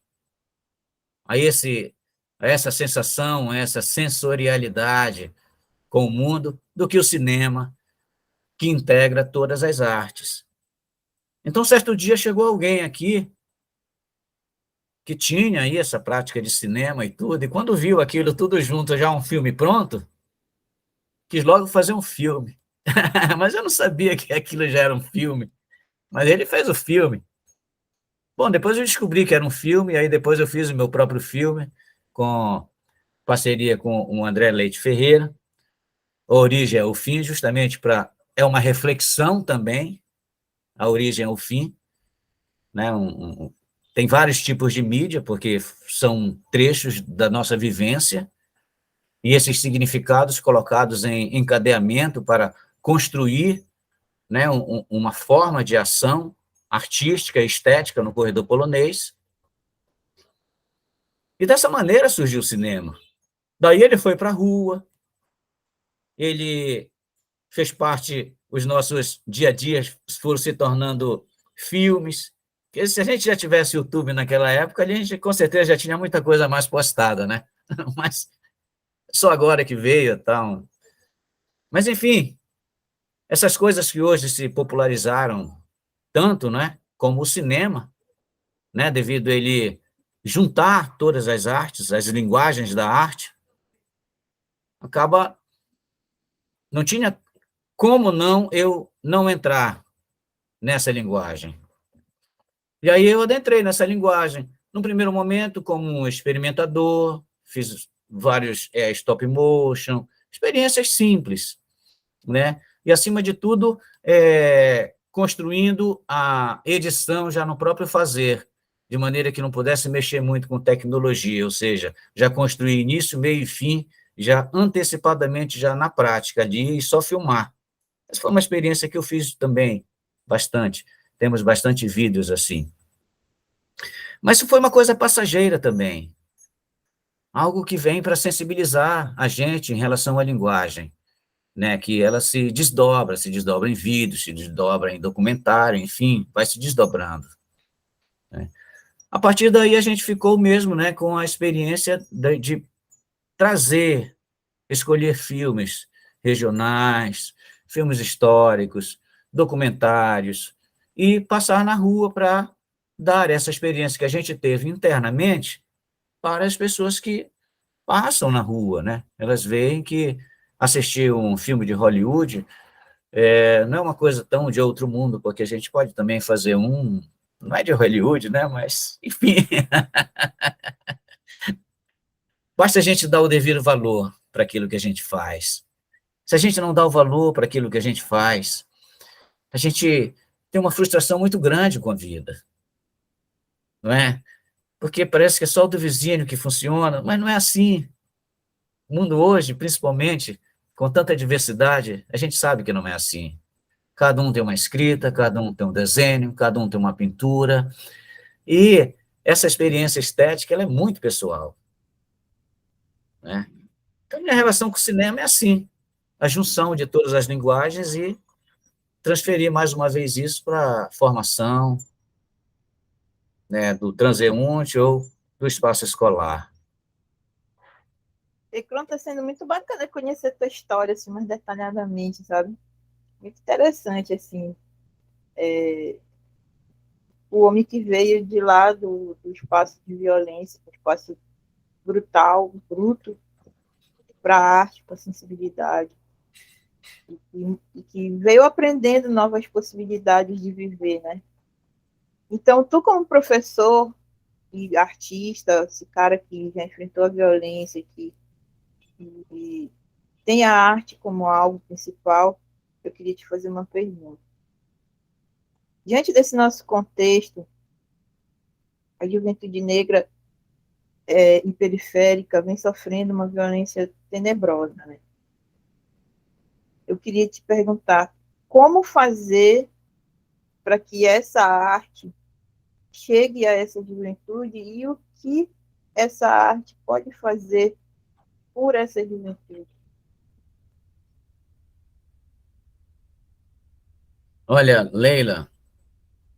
a, esse, a essa sensação, a essa sensorialidade com o mundo, do que o cinema, que integra todas as artes. Então, certo dia chegou alguém aqui que tinha aí essa prática de cinema e tudo, e quando viu aquilo tudo junto, já um filme pronto, quis logo fazer um filme. Mas eu não sabia que aquilo já era um filme. Mas ele fez o filme. Bom, depois eu descobri que era um filme, aí depois eu fiz o meu próprio filme, com parceria com o André Leite Ferreira. A origem é o fim, justamente para... É uma reflexão também, a origem é o fim. Né? Tem vários tipos de mídia, porque são trechos da nossa vivência, e esses significados colocados em encadeamento para construir, né, uma forma de ação artística e estética no corredor polonês. E dessa maneira surgiu o cinema. Daí ele foi para a rua, ele fez parte, os nossos dia a dias foram se tornando filmes. Porque se a gente já tivesse YouTube naquela época, a gente com certeza já tinha muita coisa mais postada, né? Mas só agora que veio, tal. Mas, enfim, essas coisas que hoje se popularizaram tanto, né, como o cinema, né, devido a ele juntar todas as artes, as linguagens da arte, acaba, não tinha como não eu não entrar nessa linguagem. E aí eu adentrei nessa linguagem, num primeiro momento como um experimentador, fiz vários stop motion, experiências simples, né? E, acima de tudo, construindo a edição já no próprio fazer, de maneira que não pudesse mexer muito com tecnologia, ou seja, já construir início, meio e fim, já antecipadamente, já na prática ali, e só filmar. Essa foi uma experiência que eu fiz também bastante. Temos bastante vídeos assim. Mas isso foi uma coisa passageira também, algo que vem para sensibilizar a gente em relação à linguagem, né, que ela se desdobra em vídeos, se desdobra em documentário, enfim, vai se desdobrando. Né? A partir daí a gente ficou mesmo, né, com a experiência de trazer, escolher filmes regionais, filmes históricos, documentários, e passar na rua para dar essa experiência que a gente teve internamente para as pessoas que passam na rua, né? Elas veem que assistir um filme de Hollywood não é uma coisa tão de outro mundo, porque a gente pode também fazer não é de Hollywood, né? Mas, enfim, basta a gente dar o devido valor para aquilo que a gente faz. Se a gente não dá o valor para aquilo que a gente faz, a gente tem uma frustração muito grande com a vida, não é? Porque parece que é só o do vizinho que funciona, mas não é assim. O mundo hoje, principalmente, com tanta diversidade, a gente sabe que não é assim. Cada um tem uma escrita, cada um tem um desenho, cada um tem uma pintura, e essa experiência estética ela é muito pessoal. Né? Então, minha relação com o cinema é assim, a junção de todas as linguagens e transferir mais uma vez isso para a formação, né, do transeunte ou do espaço escolar. E pronto, está sendo muito bacana conhecer a tua história assim, mais detalhadamente, sabe? Muito interessante, assim. O homem que veio de lá do espaço de violência, do espaço brutal, bruto, para a arte, para a sensibilidade. E que veio aprendendo novas possibilidades de viver, né? Então, tu como professor e artista, esse cara que já enfrentou a violência, que e tem a arte como algo principal, eu queria te fazer uma pergunta. Diante desse nosso contexto, a juventude negra e periférica vem sofrendo uma violência tenebrosa, né? Eu queria te perguntar como fazer para que essa arte chegue a essa juventude e o que essa arte pode fazer por essa juventude. Olha, Leila,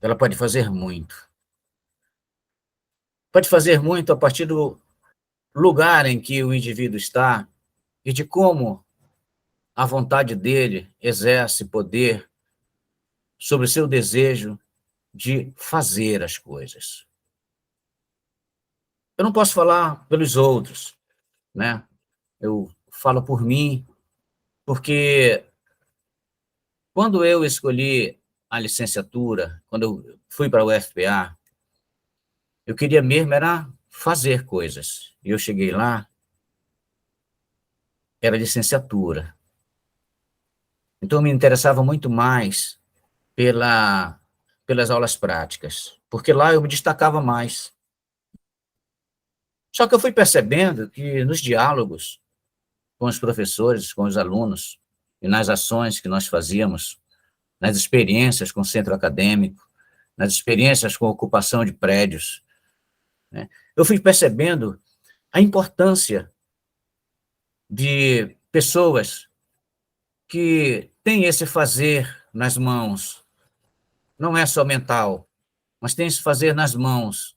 ela pode fazer muito. Pode fazer muito a partir do lugar em que o indivíduo está e de como a vontade dele exerce poder sobre o seu desejo de fazer as coisas. Eu não posso falar pelos outros, né? Eu falo por mim, porque quando eu escolhi a licenciatura, quando eu fui para a UFPA, eu queria mesmo era fazer coisas. E eu cheguei lá, era licenciatura. Então, eu me interessava muito mais pelas aulas práticas, porque lá eu me destacava mais. Só que eu fui percebendo que nos diálogos com os professores, com os alunos, e nas ações que nós fazíamos, nas experiências com o centro acadêmico, nas experiências com a ocupação de prédios, né, eu fui percebendo a importância de pessoas que têm esse fazer nas mãos, não é só mental, mas tem esse fazer nas mãos,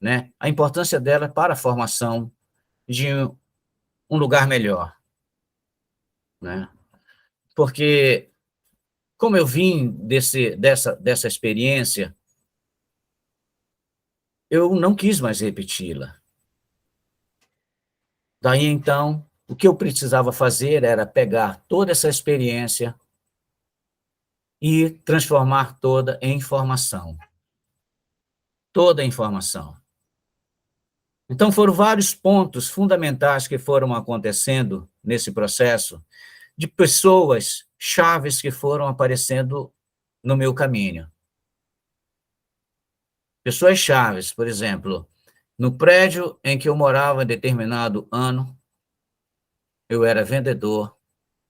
né? A importância dela para a formação de um lugar melhor, né? Porque, como eu vim dessa experiência, eu não quis mais repeti-la. Daí, então, o que eu precisava fazer era pegar toda essa experiência e transformar toda em informação. Toda a informação. Então, foram vários pontos fundamentais que foram acontecendo nesse processo, de pessoas chaves que foram aparecendo no meu caminho. Pessoas chaves, por exemplo, no prédio em que eu morava em determinado ano, eu era vendedor,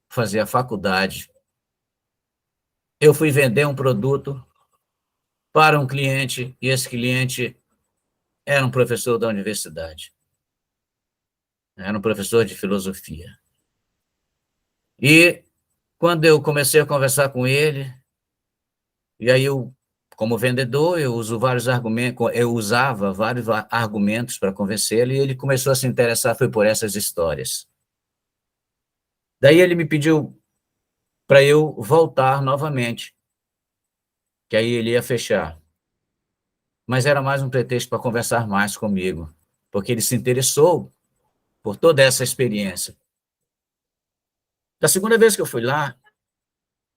fazia faculdade. Eu fui vender um produto para um cliente, e esse cliente era um professor da universidade. Era um professor de filosofia. E quando eu comecei a conversar com ele, e aí eu, como vendedor, eu usava vários argumentos para convencê-lo, e ele começou a se interessar, foi por essas histórias. Daí ele me pediu para eu voltar novamente, que aí ele ia fechar. Mas era mais um pretexto para conversar mais comigo, porque ele se interessou por toda essa experiência. Da segunda vez que eu fui lá,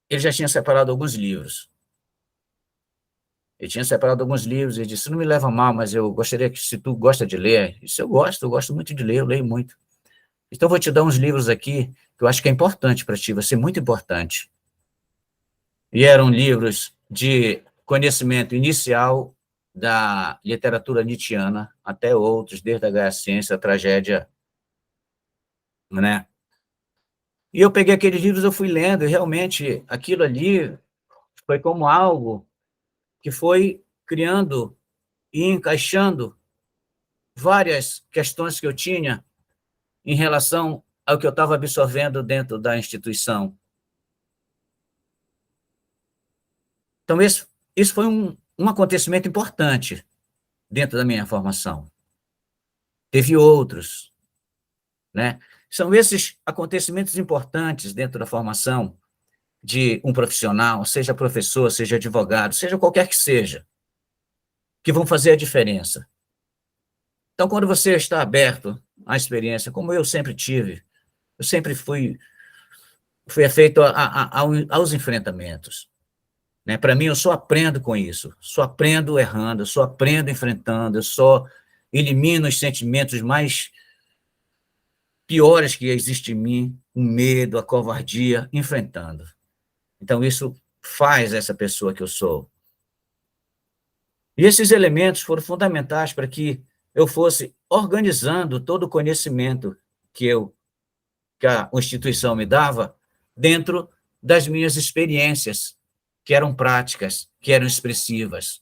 ele já tinha separado alguns livros. Ele tinha separado alguns livros e disse, não me leva a mal, mas eu gostaria que, se tu gosta de ler, isso eu gosto muito de ler, eu leio muito. Então, eu vou te dar uns livros aqui que eu acho que é importante para ti, vai ser muito importante. E eram livros de conhecimento inicial da literatura nietzschiana, até outros, desde a Gaia Ciência, a Tragédia, né? E eu peguei aqueles livros, eu fui lendo, e realmente aquilo ali foi como algo que foi criando e encaixando várias questões que eu tinha em relação ao que eu estava absorvendo dentro da instituição. Então, isso foi um acontecimento importante dentro da minha formação. Teve outros, né? São esses acontecimentos importantes dentro da formação de um profissional, seja professor, seja advogado, seja qualquer que seja, que vão fazer a diferença. Então, quando você está aberto à experiência, como eu sempre tive, eu sempre fui afeito aos enfrentamentos. Né? Para mim, eu só aprendo com isso, só aprendo errando, só aprendo enfrentando, eu só elimino os sentimentos mais piores que existem em mim, o medo, a covardia, enfrentando. Então, isso faz essa pessoa que eu sou. E esses elementos foram fundamentais para que eu fosse organizando todo o conhecimento que a instituição me dava dentro das minhas experiências, que eram práticas, que eram expressivas.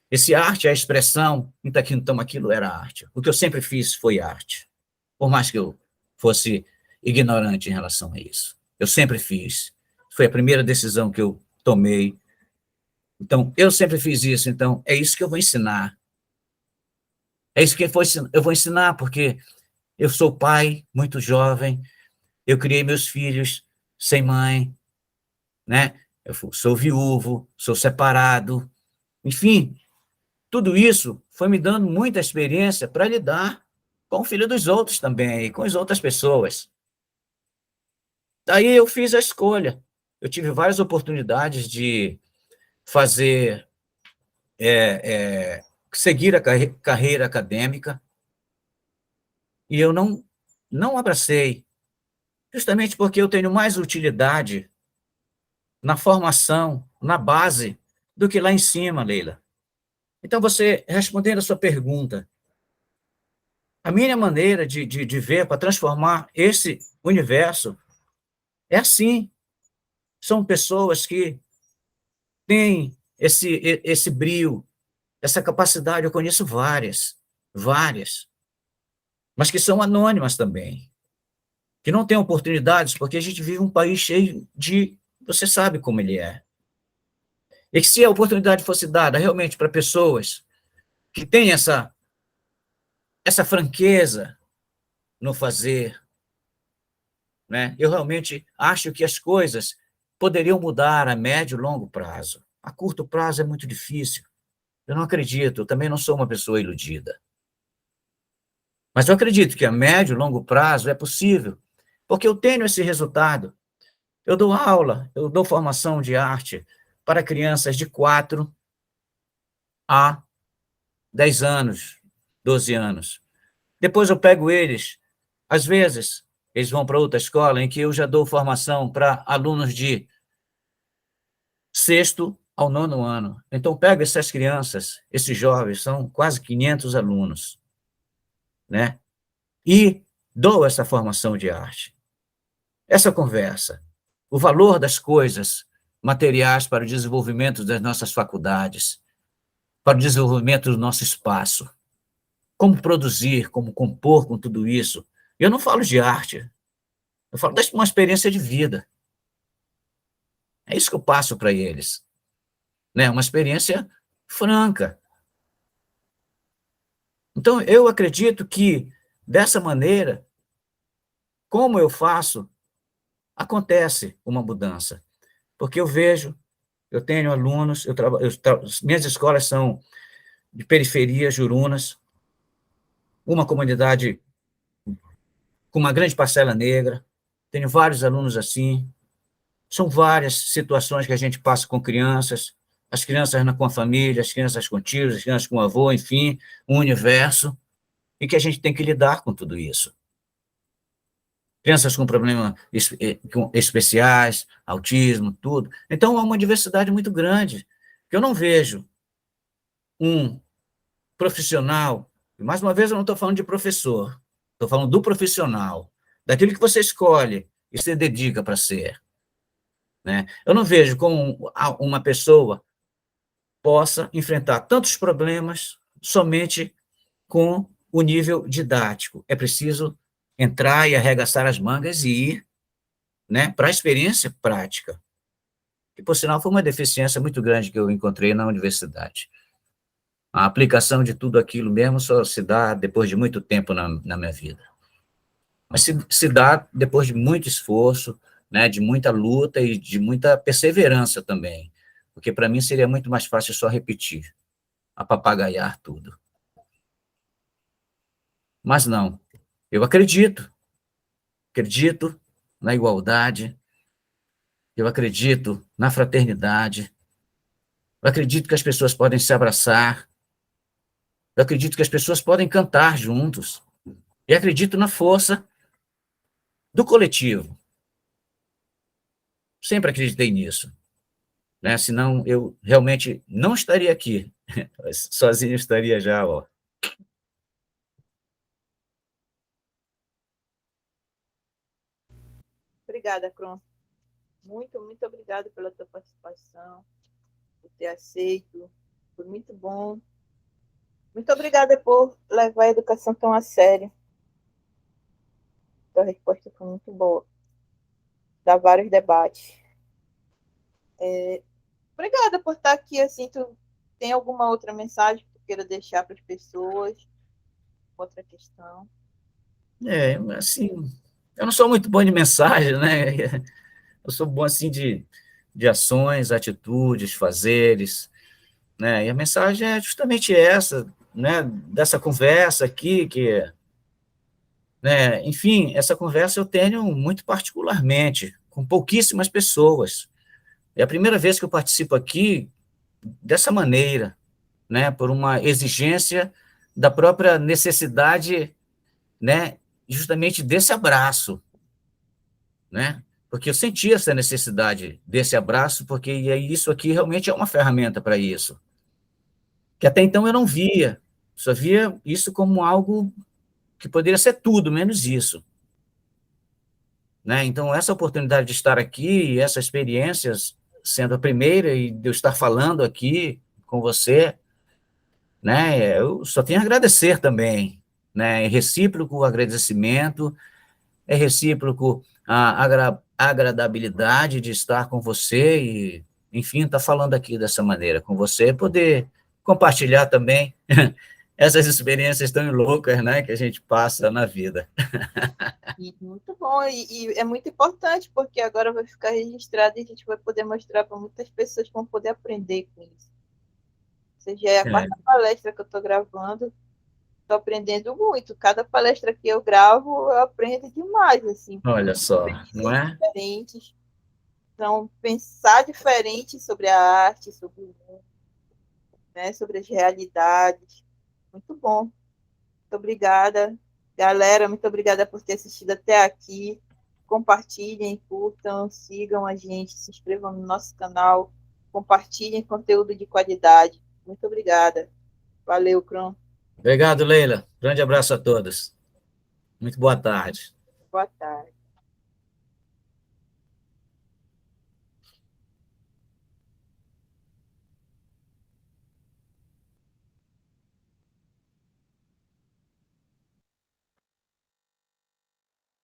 Esse arte, a expressão, então aquilo era arte. O que eu sempre fiz foi arte, por mais que eu fosse ignorante em relação a isso. Eu sempre fiz. Foi a primeira decisão que eu tomei. Então, eu sempre fiz isso, então é isso que eu vou ensinar. É isso que eu vou ensinar, porque eu sou pai muito jovem, eu criei meus filhos sem mãe, né? Eu sou viúvo, sou separado, enfim, tudo isso foi me dando muita experiência para lidar com o filho dos outros também, com as outras pessoas. Daí eu fiz a escolha. Eu tive várias oportunidades de fazer, seguir a carreira acadêmica, e eu não abracei, justamente porque eu tenho mais utilidade na formação, na base, do que lá em cima, Leila. Então, você, respondendo a sua pergunta, a minha maneira de ver para transformar esse universo é assim. São pessoas que têm esse brio, essa capacidade. Eu conheço várias, mas que são anônimas também, que não têm oportunidades, porque a gente vive um país cheio de... Você sabe como ele é. E que se a oportunidade fosse dada realmente para pessoas que têm essa franqueza no fazer, né? Eu realmente acho que as coisas poderiam mudar a médio e longo prazo. A curto prazo é muito difícil. Eu não acredito, eu também não sou uma pessoa iludida. Mas eu acredito que a médio e longo prazo é possível, porque eu tenho esse resultado. Eu dou aula, eu dou formação de arte para crianças de 4 a 10 anos, 12 anos. Depois eu pego eles, às vezes, eles vão para outra escola em que eu já dou formação para alunos de 6º ao 9º ano. Então, pego essas crianças, esses jovens, são quase 500 alunos, né? E dou essa formação de arte. Essa conversa, o valor das coisas materiais para o desenvolvimento das nossas faculdades, para o desenvolvimento do nosso espaço, como produzir, como compor com tudo isso. Eu não falo de arte, eu falo de uma experiência de vida. É isso que eu passo para eles, né? Uma experiência franca. Então, eu acredito que, dessa maneira, como eu faço, acontece uma mudança. Porque eu vejo, eu tenho alunos, minhas escolas são de periferia, Jurunas, uma comunidade com uma grande parcela negra, tenho vários alunos assim, são várias situações que a gente passa com crianças, as crianças com a família, as crianças com tios, as crianças com o avô, enfim, um universo, e que a gente tem que lidar com tudo isso. Crianças com problemas especiais, autismo, tudo. Então, há uma diversidade muito grande, que eu não vejo um profissional, e mais uma vez eu não estou falando de professor, estou falando do profissional, daquilo que você escolhe e se dedica para ser, né? Eu não vejo como uma pessoa possa enfrentar tantos problemas somente com o nível didático. É preciso entrar e arregaçar as mangas e ir, né, para a experiência prática, que, por sinal, foi uma deficiência muito grande que eu encontrei na universidade. A aplicação de tudo aquilo mesmo só se dá depois de muito tempo na minha vida. Mas se dá depois de muito esforço, né, de muita luta e de muita perseverança também, porque para mim seria muito mais fácil só repetir, apapagaiar tudo. Mas não, eu acredito na igualdade, eu acredito na fraternidade, eu acredito que as pessoas podem se abraçar, eu acredito que as pessoas podem cantar juntos, e acredito na força do coletivo. Sempre acreditei nisso, né? Senão eu realmente não estaria aqui. Sozinho estaria já, ó. Obrigada, Cron. Muito, muito obrigada pela tua participação, por ter aceito. Foi muito bom. Muito obrigada por levar a educação tão a sério. Tua resposta foi muito boa. Dá vários debates. Obrigada por estar aqui. Assim, tu tem alguma outra mensagem que tu queira deixar para as pessoas? Outra questão? Assim, eu não sou muito bom de mensagem, né? Eu sou bom, assim, de ações, atitudes, fazeres, né? E a mensagem é justamente essa, né? Dessa conversa aqui, né? Enfim, essa conversa eu tenho muito particularmente, com pouquíssimas pessoas. É a primeira vez que eu participo aqui dessa maneira, né? Por uma exigência da própria necessidade, né? Justamente desse abraço, né? Porque eu senti essa necessidade desse abraço, porque isso aqui realmente é uma ferramenta para isso. Que até então eu não via, só via isso como algo que poderia ser tudo, menos isso. Né? Então, essa oportunidade de estar aqui, essas experiências, sendo a primeira, e de eu estar falando aqui com você, né? Eu só tenho a agradecer também. Né? É recíproco o agradecimento, é recíproco a agradabilidade de estar com você e, enfim, estar falando aqui dessa maneira com você, poder compartilhar também essas experiências tão loucas, né, que a gente passa na vida. E muito bom, e é muito importante, porque agora vai ficar registrado e a gente vai poder mostrar para muitas pessoas que vão poder aprender com isso. Ou seja, é a É, quarta palestra que eu estou gravando, estou aprendendo muito. Cada palestra que eu gravo, eu aprendo demais, assim, porque olha são só, não experiências é? diferentes. Então, pensar diferente sobre a arte, sobre o mundo, né, sobre as realidades. Muito bom. Muito obrigada. Galera, muito obrigada por ter assistido até aqui. Compartilhem, curtam, sigam a gente, se inscrevam no nosso canal, compartilhem conteúdo de qualidade. Muito obrigada. Valeu, Cron. Obrigado, Leila. Grande abraço a todos. Muito boa tarde. Boa tarde.